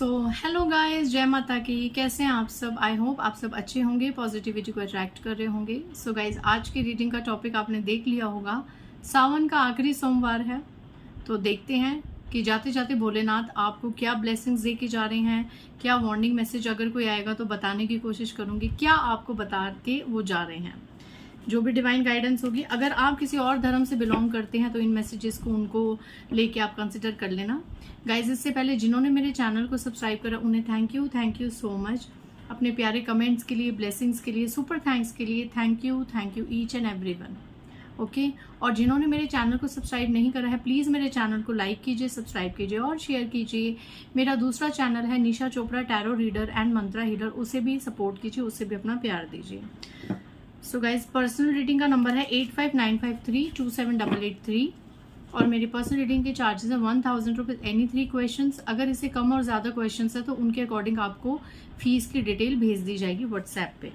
Hello guys, जय माता की। कैसे हैं आप सब? आई होप आप सब अच्छे होंगे, पॉजिटिविटी को अट्रैक्ट कर रहे होंगे। सो गाइस, आज की रीडिंग का टॉपिक आपने देख लिया होगा। सावन का आखिरी सोमवार है, तो देखते हैं कि जाते जाते भोलेनाथ आपको क्या ब्लेसिंग्स दे के जा रहे हैं, क्या वार्निंग मैसेज अगर कोई आएगा तो बताने की कोशिश करूंगी, क्या आपको बता के वो जा रहे हैं। जो भी डिवाइन गाइडेंस होगी, अगर आप किसी और धर्म से बिलोंग करते हैं तो इन मैसेजेस को उनको लेके आप कंसिडर कर लेना। गाइज, इससे पहले जिन्होंने मेरे चैनल को सब्सक्राइब करा उन्हें थैंक यू सो मच। अपने प्यारे कमेंट्स के लिए, ब्लेसिंग्स के लिए, सुपर थैंक्स के लिए thank you each and everyone. Okay, और जिन्होंने मेरे चैनल को सब्सक्राइब नहीं करा है, प्लीज़ मेरे चैनल को लाइक कीजिए, सब्सक्राइब कीजिए और शेयर कीजिए। मेरा दूसरा चैनल है Nisha Chopra tarot reader and mantra healer, उसे भी सपोर्ट कीजिए, उससे भी अपना प्यार दीजिए। सो गाइज, पर्सनल रीडिंग का नंबर है 8595327883 और मेरी पर्सनल रीडिंग के चार्जेस है 1000 रुपीज एनी 3 क्वेश्चंस। अगर इससे कम और ज़्यादा क्वेश्चंस है तो उनके अकॉर्डिंग आपको फीस की डिटेल भेज दी जाएगी व्हाट्सएप पे।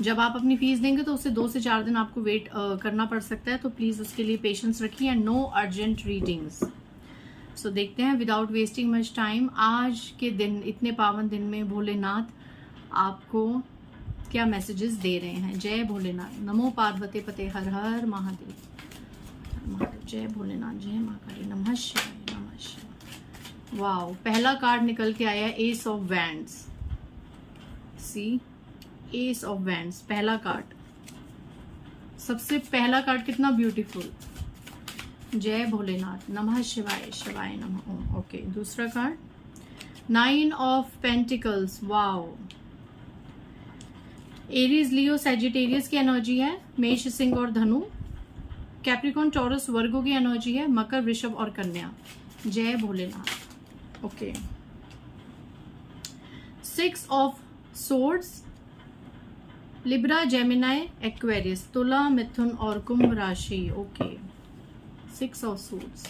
जब आप अपनी फीस देंगे तो उससे 2 से 4 दिन आपको वेट करना पड़ सकता है, तो प्लीज़ उसके लिए पेशेंस रखिए एंड नो अर्जेंट रीडिंग्स। सो देखते हैं विदाउट वेस्टिंग मच टाइम, आज के दिन, इतने पावन दिन में भोलेनाथ आपको क्या मैसेजेस दे रहे हैं। जय भोलेनाथ, नमो पार्वती पते, हर हर महादेव। जय भोलेनाथ, जय मां काली, नमः शिवाय, नमः शिवाय। वाओ, पहला कार्ड निकल के आया ace of wands. See, ace of wands पहला कार्ड, सबसे पहला कार्ड कितना ब्यूटीफुल। जय भोलेनाथ, नमः शिवाय, शिवाय नमः ओम। ओके, दूसरा card 9 of pentacles. Wow, Aries, Leo, Sagittarius की एनर्जी है, मेष, सिंह और धनु, कैप्रिकॉन, टॉरस, वर्गो की एनर्जी है, मकर, वृषभ और कन्या। जय Bholenath. Okay, 6 of swords, Libra, Gemini, Aquarius, तुला, मिथुन और कुंभ राशि। Okay, 6 of swords.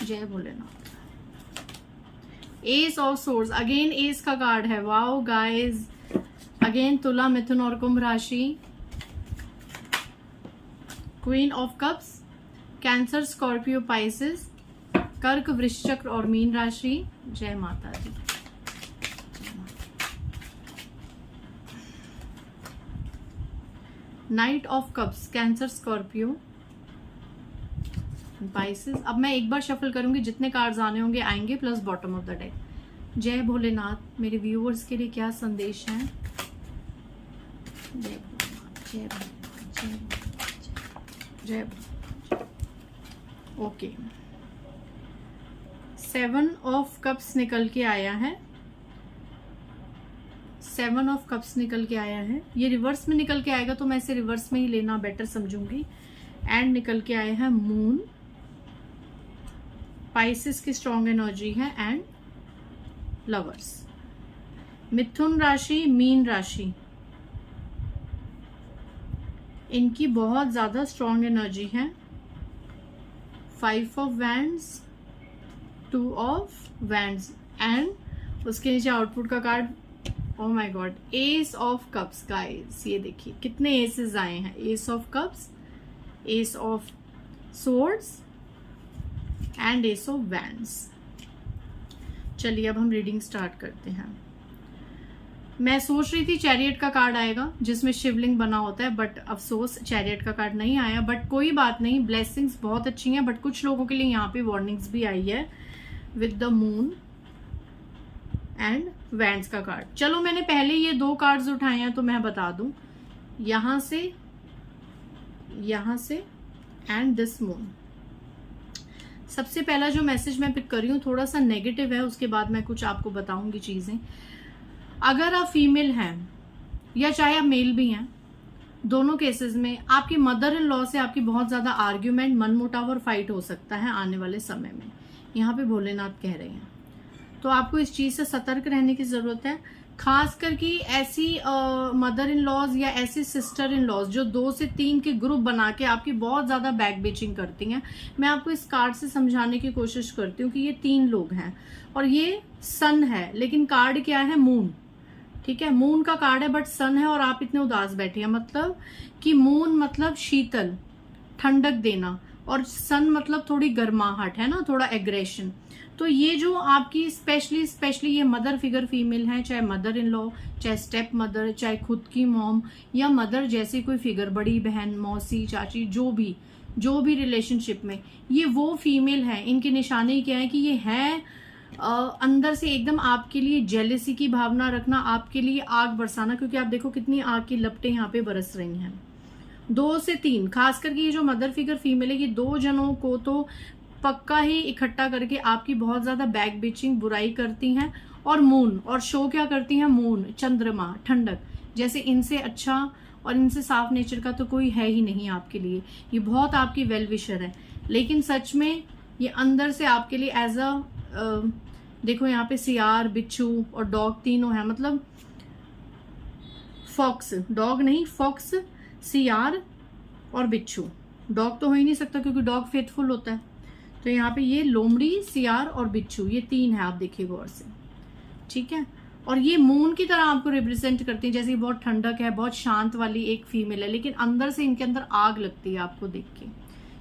जय Bholenath. Ace of swords, again ace का कार्ड है। वाओ गाइज, अगेन तुला, मिथुन और कुंभ राशि। Queen of cups, Cancer, Scorpio, Pisces, कर्क, वृश्चिक और मीन राशि। जय माता दी। Knight of cups, Cancer, Scorpio, Pisces. अब मैं एक बार शफल करूंगी, जितने कार्ड्स आने होंगे आएंगे, plus bottom of the deck. जय भोलेनाथ, मेरे व्यूअर्स के लिए क्या संदेश है। जय भोलेनाथ, जय भोलेनाथ, जय भोलेनाथ, जय भोलेनाथ। ओके, 7 ऑफ कप्स निकल के आया है। 7 ऑफ कप्स निकल के आया है। ये रिवर्स में निकल के आएगा तो मैं इसे रिवर्स में ही लेना बेटर समझूंगी। एंड निकल के आया है मून, पाइसेस की स्ट्रॉन्ग एनर्जी है, एंड लवर्स। मिथुन राशि, मीन राशि, इनकी बहुत ज्यादा स्ट्रॉन्ग एनर्जी है। 5 of wands, 2 of wands and उसके नीचे आउटपुट का card, oh my God, S of cups. Guys, ये देखिए कितने एसेस आए हैं। S of cups, S of swords and S of wands. चलिए अब हम रीडिंग स्टार्ट करते हैं। मैं सोच रही थी चैरियट का कार्ड आएगा जिसमें शिवलिंग बना होता है, बट अफसोस चैरियट का कार्ड नहीं आया। बट कोई बात नहीं, ब्लेसिंग्स बहुत अच्छी हैं, बट कुछ लोगों के लिए यहाँ पे वार्निंग्स भी आई है with the moon and wands का कार्ड। चलो, मैंने पहले ये 2 कार्ड्स उठाए हैं तो मैं बता दूं, यहां से एंड दिस मून। सबसे पहला जो मैसेज मैं पिक कर रही हूँ थोड़ा सा नेगेटिव है, उसके बाद मैं कुछ आपको बताऊंगी चीजें। अगर आप फीमेल हैं या चाहे आप मेल भी हैं, दोनों केसेस में आपकी मदर इन लॉ से आपकी बहुत ज्यादा आर्ग्यूमेंट, मनमुटाव और फाइट हो सकता है आने वाले समय में, यहाँ पे भोलेनाथ कह रहे हैं। तो आपको इस चीज से सतर्क रहने की जरूरत है, खासकर कि ऐसी मदर इन लॉज या ऐसी सिस्टर इन लॉज जो 2 से 3 के ग्रुप बना के आपकी बहुत ज्यादा बैक बेचिंग करती हैं। मैं आपको इस कार्ड से समझाने की कोशिश करती हूँ कि ये 3 लोग हैं और ये सन है, लेकिन कार्ड क्या है, मून। ठीक है, मून का कार्ड है बट सन है और आप इतने उदास बैठे हैं। मतलब कि मून मतलब शीतल, ठंडक देना, और सन मतलब थोड़ी गर्माहट है ना, थोड़ा एग्रेशन। तो ये जो आपकी स्पेशली ये मदर फिगर फीमेल है, चाहे मदर इन लॉ, चाहे स्टेप मदर, चाहे खुद की मॉम या मदर जैसी कोई फिगर, बड़ी बहन, मौसी, चाची, जो भी रिलेशनशिप में, ये वो फीमेल है। इनके निशाने क्या है कि ये है अंदर से एकदम आपके लिए जेलेसी की भावना रखना, आपके लिए आग बरसाना, क्योंकि आप देखो कितनी आग की लपटें यहाँ पे बरस रही हैं। 2 से 3 खास करके ये जो मदर फिगर फीमेल है, ये 2 जनों को तो पक्का ही इकट्ठा करके आपकी बहुत ज्यादा बैक बिचिंग, बुराई करती हैं। और मून और शो क्या करती हैं, मून, चंद्रमा, ठंडक, जैसे इनसे अच्छा और इनसे साफ नेचर का तो कोई है ही नहीं आपके लिए। ये बहुत आपकी वेल विशर है, लेकिन सच में ये अंदर से आपके लिए एज अ देखो यहाँ पे सियार, बिच्छू और डॉग तीनों है, मतलब फॉक्स, डॉग नहीं, फॉक्स, सियार और बिच्छू। डॉग तो हो ही नहीं सकता क्योंकि डॉग फेथफुल होता है। तो यहाँ पे ये लोमड़ी, सियार और बिच्छू, ये 3 है, आप देखिए गौर से, ठीक है। और ये मून की तरह आपको रिप्रेजेंट करती है, जैसे बहुत ठंडक है, बहुत शांत वाली एक फीमेल है, लेकिन अंदर से इनके अंदर आग लगती है आपको देख के,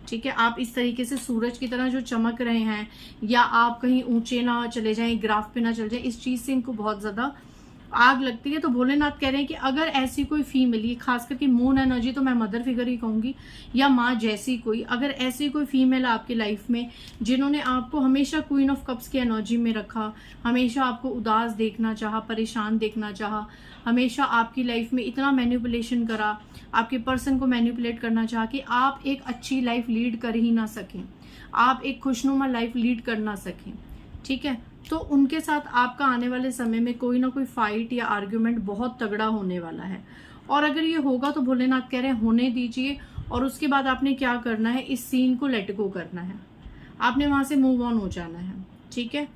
ठीक है। आप इस तरीके से सूरज की तरह जो चमक रहे हैं, या आप कहीं ऊंचे ना चले जाएं, ग्राफ पे ना चले जाएं, इस चीज से इनको बहुत ज्यादा आग लगती है। तो भोलेनाथ कह रहे हैं कि अगर ऐसी कोई फीमेल, ये खास करके मून एनर्जी तो मैं मदर फिगर ही कहूंगी, या माँ जैसी कोई, अगर ऐसी कोई फीमेल आपकी लाइफ में जिन्होंने आपको हमेशा क्वीन ऑफ कप्स की एनर्जी में रखा, हमेशा आपको उदास देखना चाहा, परेशान देखना चाहा, हमेशा आपकी लाइफ में इतना मैनिपुलेशन करा, आपके पर्सन को मैनिपुलेट करना चाहा कि आप एक अच्छी लाइफ लीड कर ही ना सकें, आप एक खुशनुमा लाइफ लीड कर ना सकें, ठीक है। तो उनके साथ आपका आने वाले समय में कोई ना कोई फाइट या आर्ग्यूमेंट बहुत तगड़ा होने वाला है। और अगर ये होगा तो भोलेनाथ कह रहे हैं होने दीजिए, और उसके बाद आपने क्या करना है, इस सीन को लेट गो करना है, आपने वहां से मूव ऑन हो जाना है, ठीक है।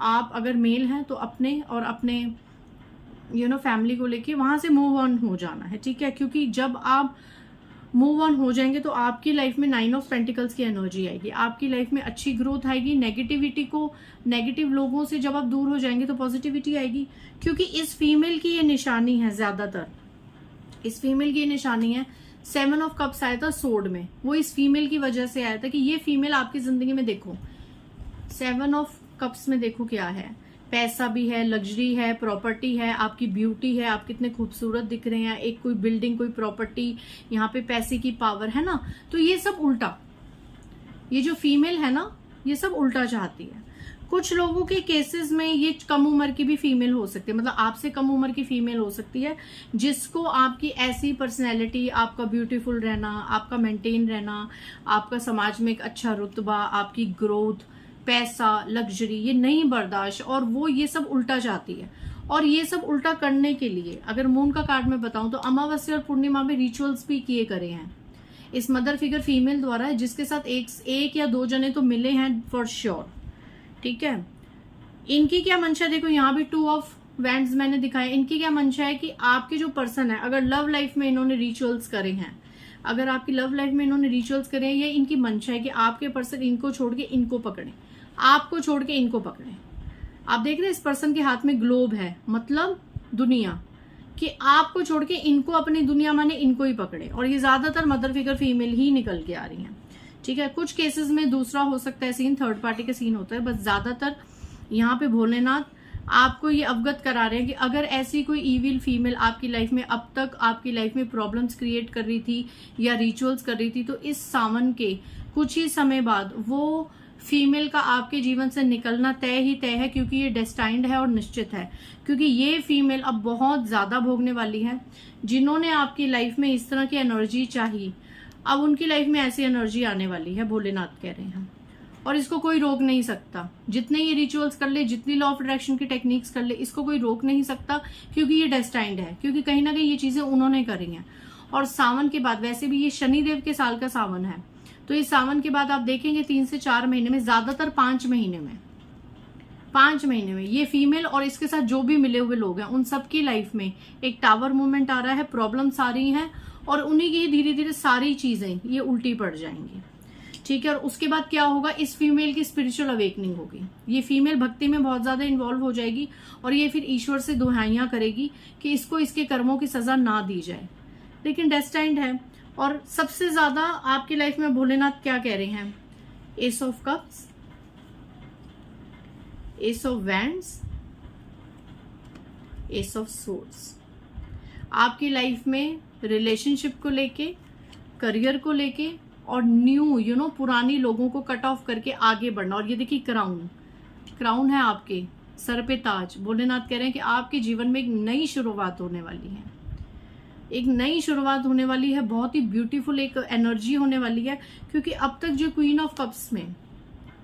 आप अगर मेल हैं तो अपने और अपने फैमिली को लेके वहां से मूव ऑन हो जाना है, ठीक है। क्योंकि जब आप मूव ऑन हो जाएंगे तो आपकी लाइफ में 9 ऑफ पेंटिकल्स की एनर्जी आएगी, आपकी लाइफ में अच्छी ग्रोथ आएगी, नेगेटिविटी को, नेगेटिव लोगों से जब आप दूर हो जाएंगे तो पॉजिटिविटी आएगी। क्योंकि इस फीमेल की ये निशानी है, ज्यादातर इस फीमेल की ये निशानी है। 7 ऑफ कप्स आया था सोड में, वो इस फीमेल की वजह से आया था कि ये फीमेल आपकी जिंदगी में, देखो 7 ऑफ कप्स में देखो क्या है, पैसा भी है, लग्जरी है, प्रॉपर्टी है, आपकी ब्यूटी है, आप कितने खूबसूरत दिख रहे हैं, एक कोई बिल्डिंग, कोई प्रॉपर्टी, यहाँ पे पैसे की पावर है ना। तो ये सब उल्टा, ये जो फीमेल है ना, ये सब उल्टा चाहती है। कुछ लोगों के केसेस में ये कम उम्र की भी फीमेल हो सकती है, मतलब आपसे कम उम्र की फीमेल हो सकती है, जिसको आपकी ऐसी पर्सनैलिटी, आपका ब्यूटीफुल रहना, आपका मेंटेन रहना, आपका समाज में एक अच्छा रुतबा, आपकी ग्रोथ, पैसा, लग्जरी, ये नहीं बर्दाश्त, और वो ये सब उल्टा चाहती है। और ये सब उल्टा करने के लिए अगर मून का कार्ड में बताऊं तो अमावस्या और पूर्णिमा में रिचुअल्स भी किए करे हैं इस मदर फिगर फीमेल द्वारा, जिसके साथ एक या 2 जने तो मिले हैं फॉर श्योर, ठीक है। इनकी क्या मंशा, देखो यहाँ भी 2 ऑफ वैंड्स मैंने दिखाया। इनकी क्या मंशा है कि आपके जो पर्सन है, अगर लव लाइफ में इन्होंने रिचुअल्स करे हैं, अगर आपकी लव लाइफ में इन्होंने रिचुअल्स करे हैं, या इनकी मंशा है कि आपके पर्सन इनको छोड़ के इनको पकड़े, आपको छोड़ के इनको पकड़े। आप देख रहे हैं इस पर्सन के हाथ में ग्लोब है, मतलब दुनिया, कि आपको छोड़ के इनको अपनी दुनिया माने इनको ही पकड़े। और ये ज्यादातर मदर फिगर फीमेल ही निकल के आ रही हैं, ठीक है। कुछ केसेस में दूसरा हो सकता है सीन, थर्ड पार्टी का सीन होता है, बस ज्यादातर यहाँ पे भोलेनाथ आपको ये अवगत करा रहे हैं कि अगर ऐसी कोई इविल फीमेल आपकी लाइफ में अब तक आपकी लाइफ में प्रॉब्लम्स क्रिएट कर रही थी या रिचुअल्स कर रही थी, तो इस सावन के कुछ ही समय बाद वो फीमेल का आपके जीवन से निकलना तय ही तय है, क्योंकि ये डेस्टाइंड है और निश्चित है। क्योंकि ये फीमेल अब बहुत ज्यादा भोगने वाली है। जिन्होंने आपकी लाइफ में इस तरह की एनर्जी चाहिए, अब उनकी लाइफ में ऐसी एनर्जी आने वाली है, भोलेनाथ कह रहे हैं। और इसको कोई रोक नहीं सकता, जितने ये रिचुअल्स कर ले, जितनी लॉ ऑफ अट्रैक्शन की टेक्निक्स कर ले, इसको कोई रोक नहीं सकता, क्योंकि ये डेस्टाइंड है, क्योंकि कहीं ना कहीं ये चीजें उन्होंने करी हैं। और सावन के बाद, वैसे भी ये शनिदेव के साल का सावन है, तो इस सावन के बाद आप देखेंगे 3 से 4 महीने में, ज्यादातर 5 महीने में ये फीमेल और इसके साथ जो भी मिले हुए लोग हैं, उन सबकी लाइफ में एक टावर मूवमेंट आ रहा है, प्रॉब्लम्स आ रही हैं, और उन्हीं की धीरे धीरे सारी चीजें ये उल्टी पड़ जाएंगी, ठीक है। और उसके बाद क्या होगा, इस फीमेल की स्पिरिचुअल अवेकनिंग होगी। ये फीमेल भक्ति में बहुत ज्यादा इन्वॉल्व हो जाएगी, और ये फिर ईश्वर से दुहाइयां करेगी कि इसको इसके कर्मों की सजा ना दी जाए, लेकिन डेस्टाइंड है। और सबसे ज्यादा आपकी लाइफ में भोलेनाथ क्या कह रहे हैं, S of cups, S of wands, S of swords. आपकी लाइफ में रिलेशनशिप को लेके, करियर को लेके और न्यू पुरानी लोगों को कट ऑफ करके आगे बढ़ना। और ये देखिए क्राउन है आपके सर पे ताज। भोलेनाथ कह रहे हैं कि आपके जीवन में एक नई शुरुआत होने वाली है, एक नई शुरुआत होने वाली है। बहुत ही ब्यूटीफुल एक एनर्जी होने वाली है, क्योंकि अब तक जो क्वीन ऑफ कप्स में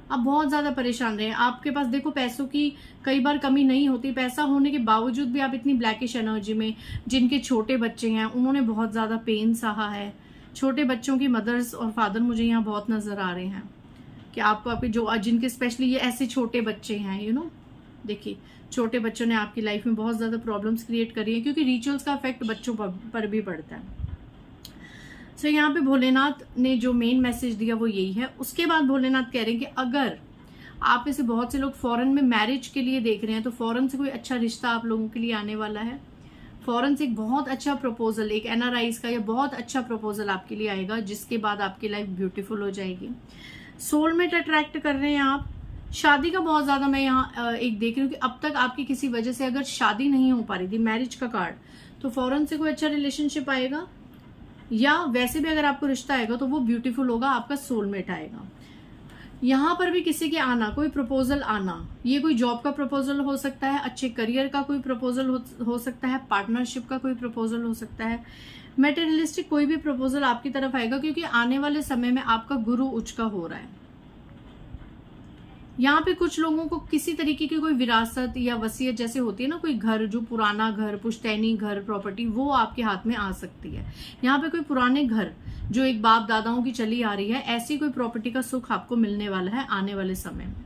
आप बहुत ज्यादा परेशान रहे। आपके पास देखो पैसों की कई बार कमी नहीं होती, पैसा होने के बावजूद भी आप इतनी ब्लैकिश एनर्जी में, जिनके छोटे बच्चे हैं उन्होंने बहुत ज्यादा पेन सहा है। छोटे बच्चों की मदर्स और फादर मुझे यहाँ बहुत नजर आ रहे हैं कि आपको आपके जो जिनके स्पेशली ये ऐसे छोटे बच्चे हैं देखिए छोटे बच्चों ने आपकी लाइफ में बहुत ज्यादा प्रॉब्लम्स क्रिएट करी है, क्योंकि रिचुअल्स का इफेक्ट बच्चों पर भी पड़ता है। सो यहाँ पे भोलेनाथ ने जो मेन मैसेज दिया वो यही है। उसके बाद भोलेनाथ कह रहे हैं कि अगर आप में से बहुत से लोग फॉरेन में मैरिज के लिए देख रहे हैं, तो फॉरेन से कोई अच्छा रिश्ता आप लोगों के लिए आने वाला है। फॉरेन से एक बहुत अच्छा प्रपोजल, एक एनआरआईज का, या बहुत अच्छा प्रपोजल आपके लिए आएगा, जिसके बाद आपकी लाइफ ब्यूटीफुल हो जाएगी। सोलमेट अट्रैक्ट कर रहे हैं आप। शादी का बहुत ज्यादा मैं यहाँ एक देख रही हूँ कि अब तक आपकी किसी वजह से अगर शादी नहीं हो पा रही थी, मैरिज का कार्ड, तो फॉरेन से कोई अच्छा रिलेशनशिप आएगा, या वैसे भी अगर आपको रिश्ता आएगा तो वो ब्यूटीफुल होगा, आपका सोलमेट आएगा। यहाँ पर भी किसी के आना, कोई प्रपोजल आना, ये कोई जॉब का प्रपोजल हो सकता है, अच्छे करियर का कोई प्रपोजल हो सकता है, पार्टनरशिप का कोई प्रपोजल हो सकता है, मेटेरियलिस्टिक कोई भी प्रपोजल आपकी तरफ आएगा, क्योंकि आने वाले समय में आपका गुरु उच्च का हो रहा है। यहाँ पे कुछ लोगों को किसी तरीके की कोई विरासत या वसीयत जैसे होती है ना, कोई घर, जो पुराना घर, पुश्तैनी घर, प्रॉपर्टी, वो आपके हाथ में आ सकती है। यहाँ पे कोई पुराने घर जो एक बाप दादाओं की चली आ रही है, ऐसी कोई प्रॉपर्टी का सुख आपको मिलने वाला है आने वाले समय में।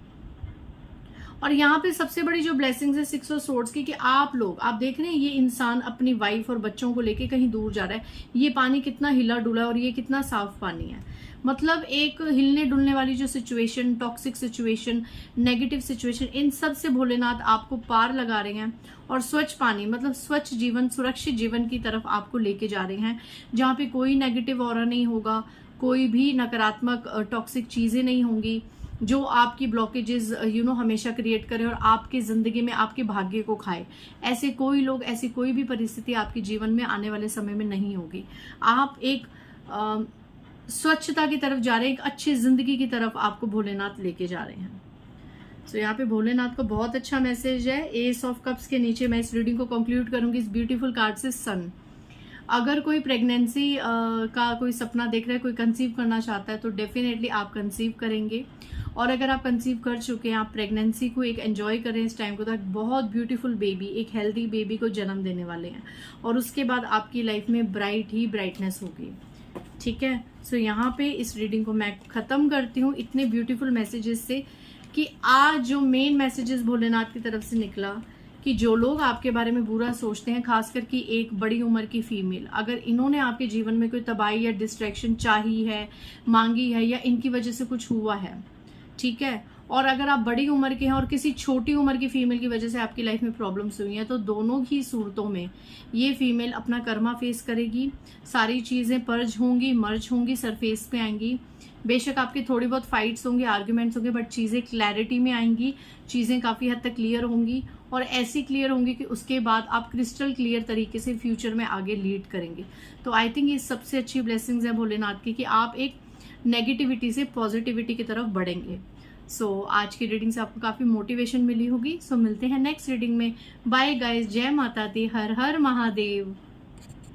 और यहाँ पे सबसे बड़ी जो ब्लेसिंग्स है 6 ऑफ सोर्ड्स की, कि आप देख रहे हैं ये इंसान अपनी वाइफ और बच्चों को लेके कहीं दूर जा रहा है। ये पानी कितना हिला डुला और ये कितना साफ पानी है, मतलब एक हिलने डुलने वाली जो situation, toxic situation, negative situation, इन सब से भोलेनाथ आपको पार लगा रहे हैं और स्वच्छ पानी, मतलब स्वच्छ जीवन, सुरक्षित जीवन की तरफ आपको लेके जा रहे हैं, जहाँ पे कोई नेगेटिव ऑरा नहीं होगा, कोई भी नकारात्मक टॉक्सिक चीजें नहीं होंगी जो आपकी ब्लॉकेजेस हमेशा क्रिएट करे और आपकी जिंदगी में आपके भाग्य को खाए। ऐसे कोई लोग, ऐसी कोई भी परिस्थिति आपके जीवन में आने वाले समय में नहीं होगी। आप एक स्वच्छता की तरफ जा रहे हैं, एक अच्छी जिंदगी की तरफ आपको भोलेनाथ लेके जा रहे हैं। सो यहाँ पे भोलेनाथ का बहुत अच्छा मैसेज है। एस ऑफ कप्स के नीचे मैं इस रीडिंग को कंक्लूड करूंगी इस ब्यूटीफुल कार्ड से सन। अगर कोई प्रेगनेंसी का कोई सपना देख रहा है, कोई कंसीव करना चाहता है, तो डेफिनेटली आप कंसीव करेंगे। और अगर आप कंसीव कर चुके हैं, आप प्रेगनेंसी को एक एंजॉय करें इस टाइम को, तो एक बहुत ब्यूटीफुल बेबी, एक हेल्दी बेबी को जन्म देने वाले हैं। और उसके बाद आपकी लाइफ में ब्राइट ही ब्राइटनेस होगी। ठीक है, सो यहाँ पे इस रीडिंग को मैं खत्म करती हूँ इतने ब्यूटीफुल मैसेजेस से, कि आज जो मेन मैसेजेस भोलेनाथ की तरफ से निकला, कि जो लोग आपके बारे में बुरा सोचते हैं, खासकर कि एक बड़ी उम्र की फीमेल, अगर इन्होंने आपके जीवन में कोई तबाही या डिस्ट्रैक्शन चाही है, मांगी है, या इनकी वजह से कुछ हुआ है, ठीक है, और अगर आप बड़ी उम्र के हैं और किसी छोटी उम्र की फीमेल की वजह से आपकी लाइफ में प्रॉब्लम्स हुई हैं, तो दोनों ही सूरतों में ये फीमेल अपना कर्मा फेस करेगी। सारी चीजें पर्ज होंगी, मर्ज होंगी, सरफेस पे आएंगी। बेशक आपकी थोड़ी बहुत फाइट्स होंगे, आर्ग्यूमेंट्स होंगे, बट चीजें क्लैरिटी में आएंगी, चीजें काफी हद तक क्लियर होंगी, और ऐसी क्लियर होंगी कि उसके बाद आप क्रिस्टल क्लियर तरीके से फ्यूचर में आगे लीड करेंगे। तो आई थिंक ये सबसे अच्छी ब्लेसिंग्स है भोलेनाथ की, कि आप एक नेगेटिविटी से पॉजिटिविटी की तरफ बढ़ेंगे। सो आज की रीडिंग से आपको काफी मोटिवेशन मिली होगी। सो मिलते हैं नेक्स्ट रीडिंग में। बाय गाइस, जय माता दी, हर हर महादेव।